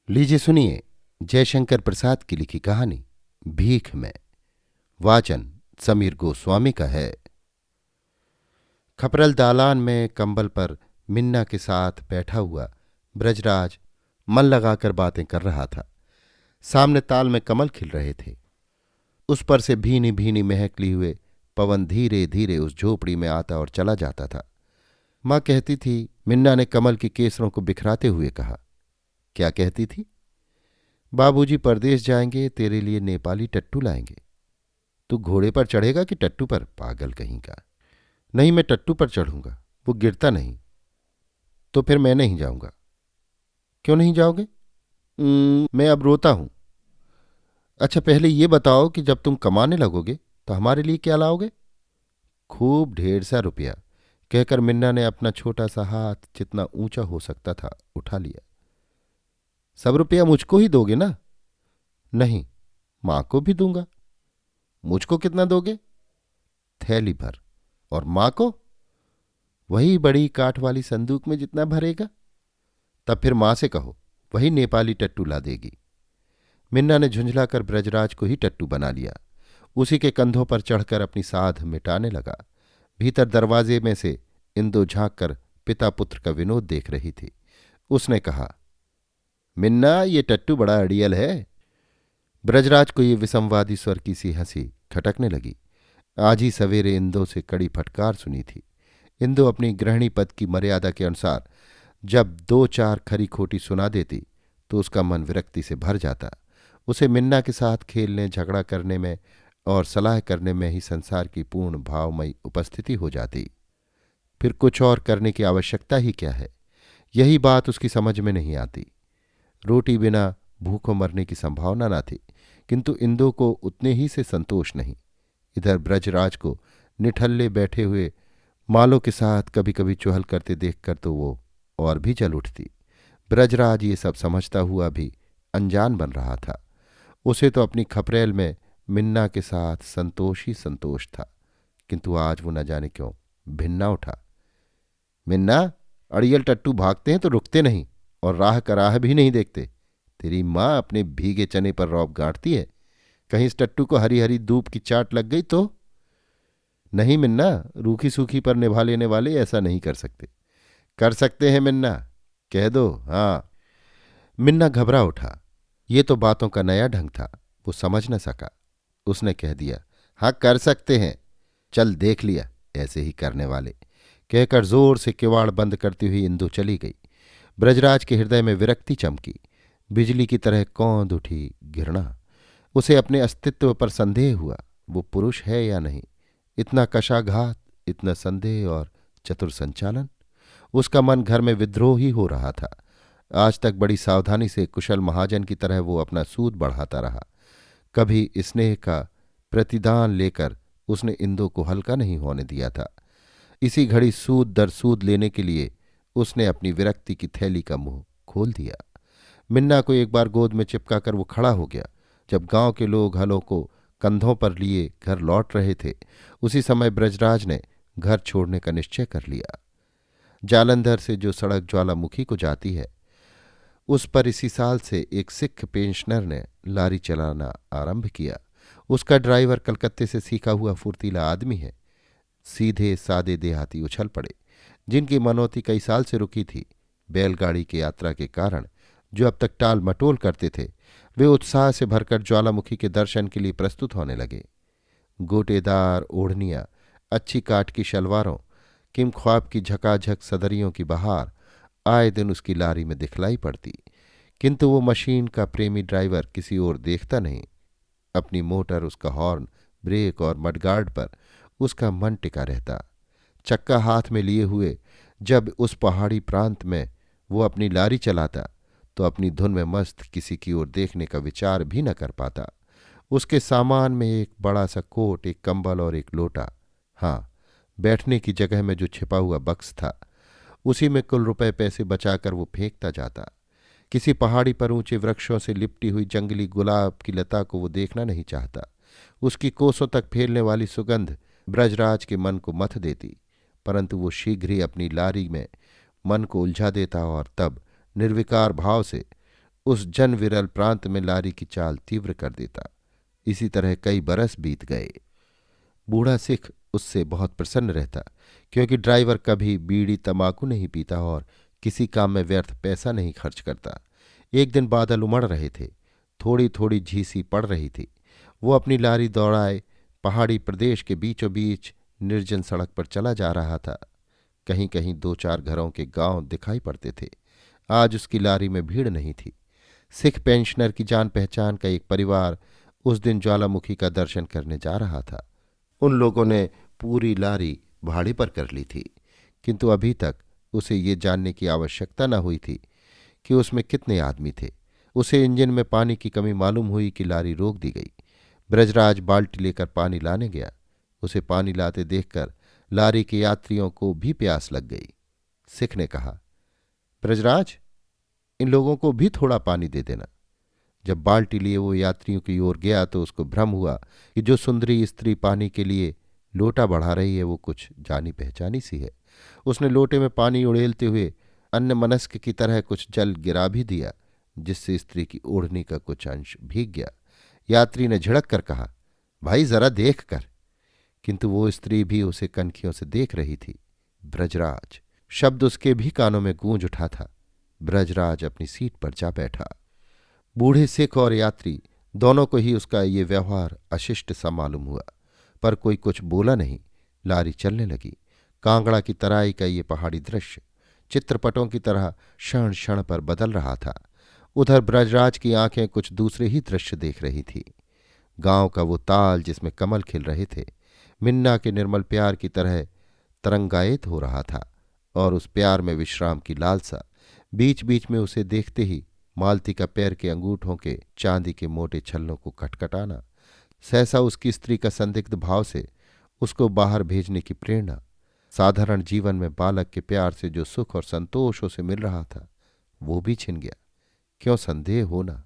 लीजिए सुनिए जयशंकर प्रसाद की लिखी कहानी भीख में। वाचन समीर गोस्वामी का है। खपरल दालान में कंबल पर मिन्ना के साथ बैठा हुआ ब्रजराज मन लगाकर बातें कर रहा था। सामने ताल में कमल खिल रहे थे। उस पर से भीनी भीनी महक ली हुए पवन धीरे धीरे उस झोपड़ी में आता और चला जाता था। माँ कहती थी, मिन्ना ने कमल की केसरों को बिखराते हुए कहा। क्या कहती थी? बाबूजी परदेश जाएंगे, तेरे लिए नेपाली टट्टू लाएंगे। तू घोड़े पर चढ़ेगा कि टट्टू पर? पागल कहीं का। नहीं, मैं टट्टू पर चढ़ूंगा, वो गिरता नहीं। तो फिर मैं नहीं जाऊंगा। क्यों नहीं जाओगे? मैं अब रोता हूं। अच्छा पहले ये बताओ कि जब तुम कमाने लगोगे तो हमारे लिए क्या लाओगे? खूब ढेर सा रुपया, कहकर मिन्ना ने अपना छोटा सा हाथ जितना ऊंचा हो सकता था उठा लिया। सब रुपया मुझको ही दोगे ना? नहीं, मां को भी दूंगा। मुझको कितना दोगे? थैली भर। और मां को? वही बड़ी काठ वाली संदूक में जितना भरेगा। तब फिर मां से कहो, वही नेपाली टट्टू ला देगी। मिन्ना ने झुंझलाकर ब्रजराज को ही टट्टू बना लिया। उसी के कंधों पर चढ़कर अपनी साध मिटाने लगा। भीतर दरवाजे में से इंदु झांक कर पिता पुत्र का विनोद देख रही थी। उसने कहा, मिन्ना ये टट्टू बड़ा अड़ियल है। ब्रजराज को ये विसंवादी स्वर की सी हंसी खटकने लगी। आज ही सवेरे इंदु से कड़ी फटकार सुनी थी। इंदु अपनी गृहिणी पद की मर्यादा के अनुसार जब दो चार खरी खोटी सुना देती तो उसका मन विरक्ति से भर जाता। उसे मिन्ना के साथ खेलने, झगड़ा करने में और सलाह करने में ही संसार की पूर्ण भावमयी उपस्थिति हो जाती। फिर कुछ और करने की आवश्यकता ही क्या है? यही बात उसकी समझ में नहीं आती। रोटी बिना भूखों मरने की संभावना न थी, किंतु इंदु को उतने ही से संतोष नहीं। इधर ब्रजराज को निठल्ले बैठे हुए मालों के साथ कभी कभी चुहल करते देखकर तो वो और भी जल उठती। ब्रजराज ये सब समझता हुआ भी अनजान बन रहा था। उसे तो अपनी खपरेल में मिन्ना के साथ संतोष ही संतोष था, किंतु आज वो न जाने क्यों भिन्ना उठा। मिन्ना, अड़ियल टट्टू भागते हैं तो रुकते नहीं और राह का राह भी नहीं देखते। तेरी माँ अपने भीगे चने पर रौब गांठती है। कहीं इस टट्टू को हरी हरी धूप की चाट लग गई तो? नहीं मिन्ना, रूखी सूखी पर निभा लेने वाले ऐसा नहीं कर सकते। कर सकते हैं मिन्ना, कह दो। हाँ। मिन्ना घबरा उठा। ये तो बातों का नया ढंग था, वो समझ न सका। उसने कह दिया, हाँ कर सकते हैं, चल देख लिया ऐसे ही करने वाले। कहकर जोर से किवाड़ बंद करती हुई इंदु चली गई। ब्रजराज के हृदय में विरक्ति चमकी। बिजली की तरह कौंध उठी घृणा। उसे अपने अस्तित्व पर संदेह हुआ, वो पुरुष है या नहीं। इतना कशाघात, इतना संदेह और चतुर संचालन। उसका मन घर में विद्रोही हो रहा था। आज तक बड़ी सावधानी से कुशल महाजन की तरह वो अपना सूद बढ़ाता रहा। कभी स्नेह का प्रतिदान लेकर उसने इंदु को हल्का नहीं होने दिया था। इसी घड़ी सूद दर सूद लेने के लिए उसने अपनी विरक्ति की थैली का मुंह खोल दिया। मिन्ना को एक बार गोद में चिपका कर वो खड़ा हो गया। जब गांव के लोग हलों को कंधों पर लिए घर लौट रहे थे, उसी समय ब्रजराज ने घर छोड़ने का निश्चय कर लिया। जालंधर से जो सड़क ज्वालामुखी को जाती है, उस पर इसी साल से एक सिख पेंशनर ने लारी चलाना आरंभ किया। उसका ड्राइवर कलकत्ते से सीखा हुआ फुर्तीला आदमी है। सीधे सादे देहाती उछल पड़े, जिनकी मनोती कई साल से रुकी थी। बैलगाड़ी की यात्रा के कारण जो अब तक टाल मटोल करते थे, वे उत्साह से भरकर ज्वालामुखी के दर्शन के लिए प्रस्तुत होने लगे। गोटेदार ओढ़नियां, अच्छी काठ की शलवारों, किम ख्वाब की झकाझक सदरियों की बहार आए दिन उसकी लारी में दिखलाई पड़ती, किंतु वो मशीन का प्रेमी ड्राइवर किसी ओर देखता नहीं। अपनी मोटर, उसका हॉर्न, ब्रेक और मडगार्ड पर उसका मन टिका रहता। चक्का हाथ में लिए हुए जब उस पहाड़ी प्रांत में वो अपनी लारी चलाता तो अपनी धुन में मस्त किसी की ओर देखने का विचार भी न कर पाता। उसके सामान में एक बड़ा सा कोट, एक कंबल और एक लोटा। हाँ, बैठने की जगह में जो छिपा हुआ बक्स था, उसी में कुल रुपए पैसे बचाकर वो फेंकता जाता। किसी पहाड़ी पर ऊंचे वृक्षों से लिपटी हुई जंगली गुलाब की लता को वो देखना नहीं चाहता। उसकी कोसों तक फैलने वाली सुगंध ब्रजराज के मन को मथ देती, परंतु वो शीघ्र ही अपनी लारी में मन को उलझा देता और तब निर्विकार भाव से उस जनविरल प्रांत में लारी की चाल तीव्र कर देता। इसी तरह कई बरस बीत गए। बूढ़ा सिख उससे बहुत प्रसन्न रहता, क्योंकि ड्राइवर कभी बीड़ी तमाकू नहीं पीता और किसी काम में व्यर्थ पैसा नहीं खर्च करता। एक दिन बादल उमड़ रहे थे, थोड़ी थोड़ी झीसी पड़ रही थी। वो अपनी लारी दौड़ाए पहाड़ी प्रदेश के बीचों बीच निर्जन सड़क पर चला जा रहा था। कहीं कहीं दो चार घरों के गांव दिखाई पड़ते थे। आज उसकी लारी में भीड़ नहीं थी। सिख पेंशनर की जान पहचान का एक परिवार उस दिन ज्वालामुखी का दर्शन करने जा रहा था। उन लोगों ने पूरी लारी भाड़े पर कर ली थी, किंतु अभी तक उसे ये जानने की आवश्यकता न हुई थी कि उसमें कितने आदमी थे। उसे इंजन में पानी की कमी मालूम हुई कि लारी रोक दी गई। ब्रजराज बाल्टी लेकर पानी लाने गया। उसे पानी लाते देखकर लारी के यात्रियों को भी प्यास लग गई। सिख ने कहा, ब्रजराज, इन लोगों को भी थोड़ा पानी दे देना। जब बाल्टी लिए वो यात्रियों की ओर गया तो उसको भ्रम हुआ कि जो सुंदरी स्त्री पानी के लिए लोटा बढ़ा रही है वो कुछ जानी पहचानी सी है। उसने लोटे में पानी उड़ेलते हुए अन्यमनस्क की तरह कुछ जल गिरा भी दिया, जिससे स्त्री की ओढ़नी का कुछ अंश भीग गया। यात्री ने झिड़क कर कहा, भाई जरा देख कर। किंतु वो स्त्री भी उसे कनखियों से देख रही थी। ब्रजराज शब्द उसके भी कानों में गूंज उठा था। ब्रजराज अपनी सीट पर जा बैठा। बूढ़े सिख और यात्री दोनों को ही उसका ये व्यवहार अशिष्ट सा मालूम हुआ, पर कोई कुछ बोला नहीं। लारी चलने लगी। कांगड़ा की तराई का ये पहाड़ी दृश्य चित्रपटों की तरह क्षण क्षण पर बदल रहा था। उधर ब्रजराज की आंखें कुछ दूसरे ही दृश्य देख रही थी। गांव का वो ताल जिसमें कमल खिल रहे थे, मिन्ना के निर्मल प्यार की तरह तरंगायित हो रहा था, और उस प्यार में विश्राम की लालसा। बीच बीच में उसे देखते ही मालती का पैर के अंगूठों के चांदी के मोटे छल्लों को खटखटाना, सहसा उसकी स्त्री का संदिग्ध भाव से उसको बाहर भेजने की प्रेरणा, साधारण जीवन में बालक के प्यार से जो सुख और संतोष उसे मिल रहा था वो भी छिन गया। क्यों संदेह होना।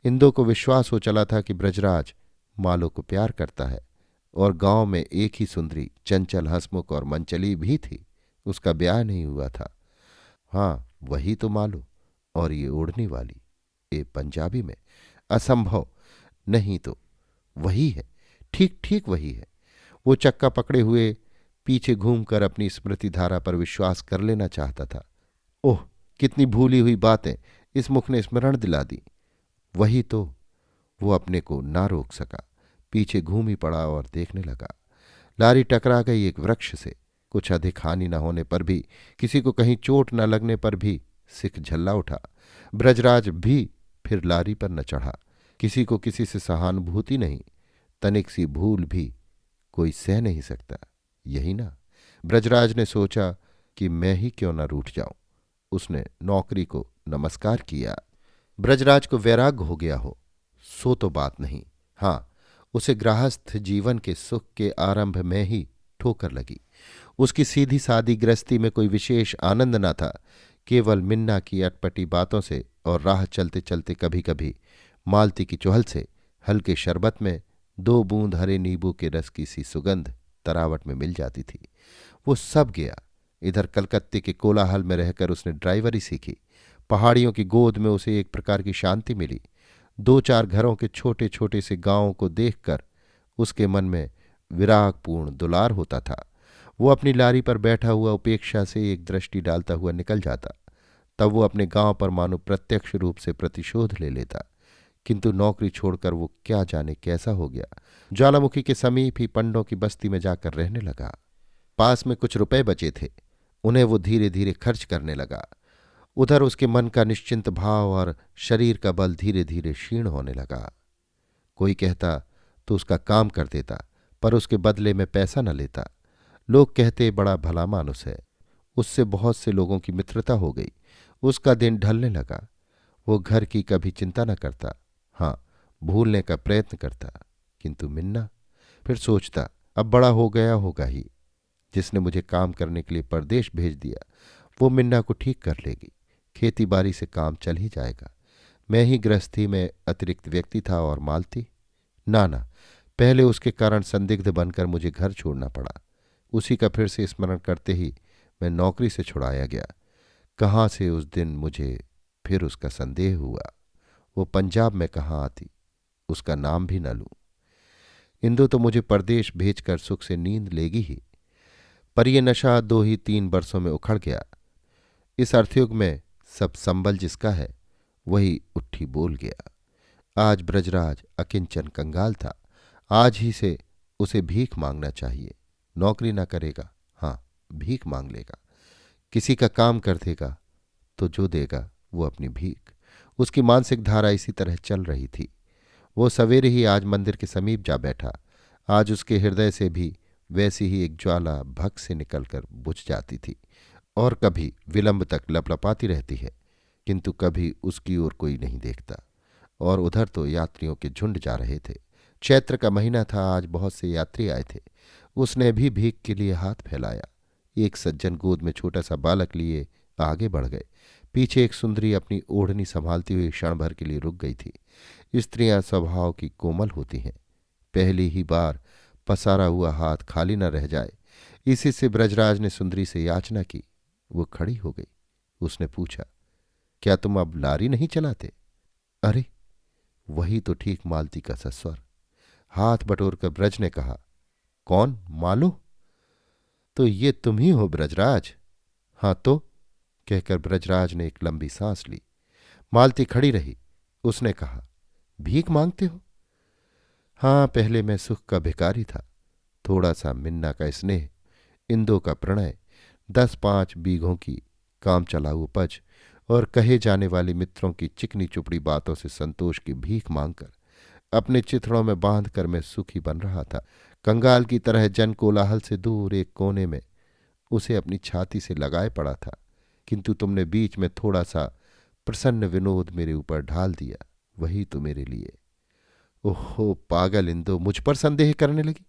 इंदो को विश्वास हो चला था कि ब्रजराज मालो को प्यार करता है, और गांव में एक ही सुंदरी चंचल हंसमुख और मनचली भी थी। उसका ब्याह नहीं हुआ था। हाँ, वही तो मालो, और ये ओढ़नी वाली, ये पंजाबी में। असंभव। नहीं तो वही है, ठीक ठीक वही है। वो चक्का पकड़े हुए पीछे घूमकर अपनी स्मृति धारा पर विश्वास कर लेना चाहता था। ओह, कितनी भूली हुई बातें इस मुख ने स्मरण दिला दी। वही तो। वो अपने को ना रोक सका, पीछे घूम ही पड़ा और देखने लगा। लारी टकरा गई एक वृक्ष से। कुछ अधिक हानि न होने पर भी, किसी को कहीं चोट न लगने पर भी सिख झल्ला उठा। ब्रजराज भी फिर लारी पर न चढ़ा। किसी को किसी से सहानुभूति नहीं, तनिक सी भूल भी कोई सह नहीं सकता, यही ना। ब्रजराज ने सोचा कि मैं ही क्यों न रूठ जाऊं। उसने नौकरी को नमस्कार किया। ब्रजराज को वैराग्य हो गया हो सो तो बात नहीं। हाँ, उसे गृहस्थ जीवन के सुख के आरंभ में ही ठोकर लगी। उसकी सीधी सादी गृहस्थी में कोई विशेष आनंद न था। केवल मिन्ना की अटपटी बातों से और राह चलते चलते कभी कभी मालती की चुहल से हल्के शरबत में 2 बूंद हरे नींबू के रस की सी सुगंध तरावट में मिल जाती थी। वो सब गया। इधर कलकत्ते के कोलाहल में रहकर उसने ड्राइवरी सीखी। पहाड़ियों की गोद में उसे एक प्रकार की शांति मिली। 2-4 घरों के छोटे छोटे से गांवों को देखकर उसके मन में विरागपूर्ण दुलार होता था। वो अपनी लारी पर बैठा हुआ उपेक्षा से एक दृष्टि डालता हुआ निकल जाता। तब वो अपने गांव पर मानो प्रत्यक्ष रूप से प्रतिशोध ले लेता। किंतु नौकरी छोड़कर वो क्या जाने कैसा हो गया। ज्वालामुखी के समीप ही पंडों की बस्ती में जाकर रहने लगा। पास में कुछ रुपए बचे थे, उन्हें वो धीरे धीरे खर्च करने लगा। उधर उसके मन का निश्चिंत भाव और शरीर का बल धीरे धीरे क्षीण होने लगा। कोई कहता तो उसका काम कर देता, पर उसके बदले में पैसा न लेता। लोग कहते बड़ा भला मानुस है। उससे बहुत से लोगों की मित्रता हो गई। उसका दिन ढलने लगा। वो घर की कभी चिंता न करता। हाँ, भूलने का प्रयत्न करता, किंतु मिन्ना। फिर सोचता, अब बड़ा हो गया होगा ही। जिसने मुझे काम करने के लिए परदेश भेज दिया वो मिन्ना को ठीक कर लेगी। खेती बाड़ी से काम चल ही जाएगा। मैं ही गृहस्थी में अतिरिक्त व्यक्ति था और मालती। ना ना, पहले उसके कारण संदिग्ध बनकर मुझे घर छोड़ना पड़ा। उसी का फिर से स्मरण करते ही मैं नौकरी से छुड़ाया गया। कहाँ से उस दिन मुझे फिर उसका संदेह हुआ, वो पंजाब में कहाँ आती, उसका नाम भी न लूं। इंदु तो मुझे परदेश भेजकर सुख से नींद लेगी ही, पर यह नशा 2 ही 3 बरसों में उखड़ गया। इस अर्थयुग में सब संबल जिसका है वही उठी बोल गया। आज ब्रजराज अकिंचन कंगाल था, आज ही से उसे भीख मांगना चाहिए। नौकरी ना करेगा, हाँ भीख मांग लेगा, किसी का काम कर देगा तो जो देगा वो अपनी भीख। उसकी मानसिक धारा इसी तरह चल रही थी। वो सवेरे ही आज मंदिर के समीप जा बैठा। आज उसके हृदय से भी वैसी ही एक ज्वाला भक्त से निकलकर बुझ जाती थी और कभी विलंब तक लपलपाती रहती है, किंतु कभी उसकी ओर कोई नहीं देखता। और उधर तो यात्रियों के झुंड जा रहे थे। चैत्र का महीना था, आज बहुत से यात्री आए थे। उसने भी भीख के लिए हाथ फैलाया। एक सज्जन गोद में छोटा सा बालक लिए आगे बढ़ गए। पीछे एक सुंदरी अपनी ओढ़नी संभालती हुई क्षण भर के लिए रुक गई थी। स्त्रियां स्वभाव की कोमल होती हैं, पहली ही बार पसारा हुआ हाथ खाली न रह जाए, इसी से ब्रजराज ने सुंदरी से याचना की। वो खड़ी हो गई। उसने पूछा, क्या तुम अब लारी नहीं चलाते? अरे वही तो ठीक मालती का सस्वर। हाथ बटोरकर ब्रज ने कहा, कौन मालो? तो ये तुम ही हो ब्रजराज? हाँ तो, कहकर ब्रजराज ने एक लंबी सांस ली। मालती खड़ी रही। उसने कहा, भीख मांगते हो? हाँ, पहले मैं सुख का भिखारी था। थोड़ा सा मिन्ना का स्नेह, इंदो का प्रणय, 10-5 बीघों की काम चलाऊ उपज और कहे जाने वाली मित्रों की चिकनी चुपड़ी बातों से संतोष की भीख मांगकर अपने चिथड़ों में बांध कर मैं सुखी बन रहा था। कंगाल की तरह जन कोलाहल से दूर एक कोने में उसे अपनी छाती से लगाए पड़ा था, किंतु तुमने बीच में थोड़ा सा प्रसन्न विनोद मेरे ऊपर ढाल दिया, वही तो मेरे लिए। ओहो पागल इंदो, मुझ पर संदेह करने लगी।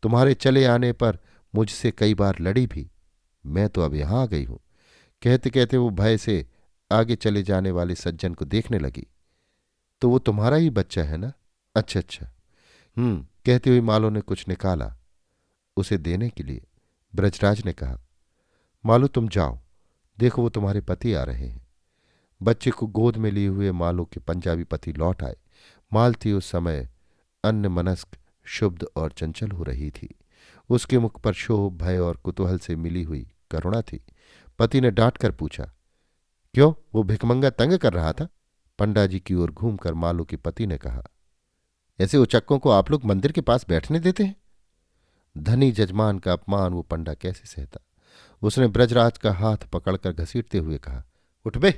तुम्हारे चले आने पर मुझसे कई बार लड़ी भी। मैं तो अब यहां आ गई हूं। कहते कहते वो भय से आगे चले जाने वाले सज्जन को देखने लगी। तो वो तुम्हारा ही बच्चा है ना? अच्छा अच्छा। कहती हुई मालो ने कुछ निकाला उसे देने के लिए। ब्रजराज ने कहा, मालो तुम जाओ, देखो वो तुम्हारे पति आ रहे हैं। बच्चे को गोद में लिए हुए मालो के पंजाबी पति लौट आए। मालती उस समय अन्यमनस्क, शुद्ध और चंचल हो रही थी। उसके मुख पर क्षोभ, भय और कुतूहल से मिली हुई करुणा थी। पति ने डांट कर पूछा, क्यों, वो भिखमंगा तंग कर रहा था? पंडा जी की ओर घूमकर मालो के पति ने कहा, ऐसे उचक्कों को आप लोग मंदिर के पास बैठने देते हैं? धनी जजमान का अपमान वो पंडा कैसे सहता। उसने ब्रजराज का हाथ पकड़कर घसीटते हुए कहा, उठ बे,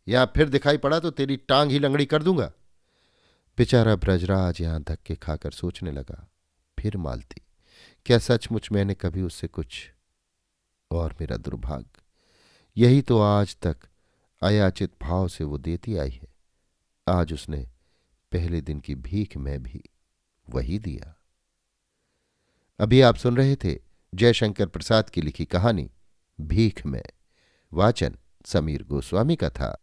यहां फिर दिखाई पड़ा तो तेरी टांग ही लंगड़ी कर दूंगा। बेचारा ब्रजराज यहां धक्के खाकर सोचने लगा, फिर मालती, क्या सचमुच मैंने कभी उससे कुछ? और मेरा दुर्भाग्य, यही तो आज तक अयाचित भाव से वो देती आई है। आज उसने पहले दिन की भीख में भी वही दिया। अभी आप सुन रहे थे जयशंकर प्रसाद की लिखी कहानी भीख में। वाचन समीर गोस्वामी का था।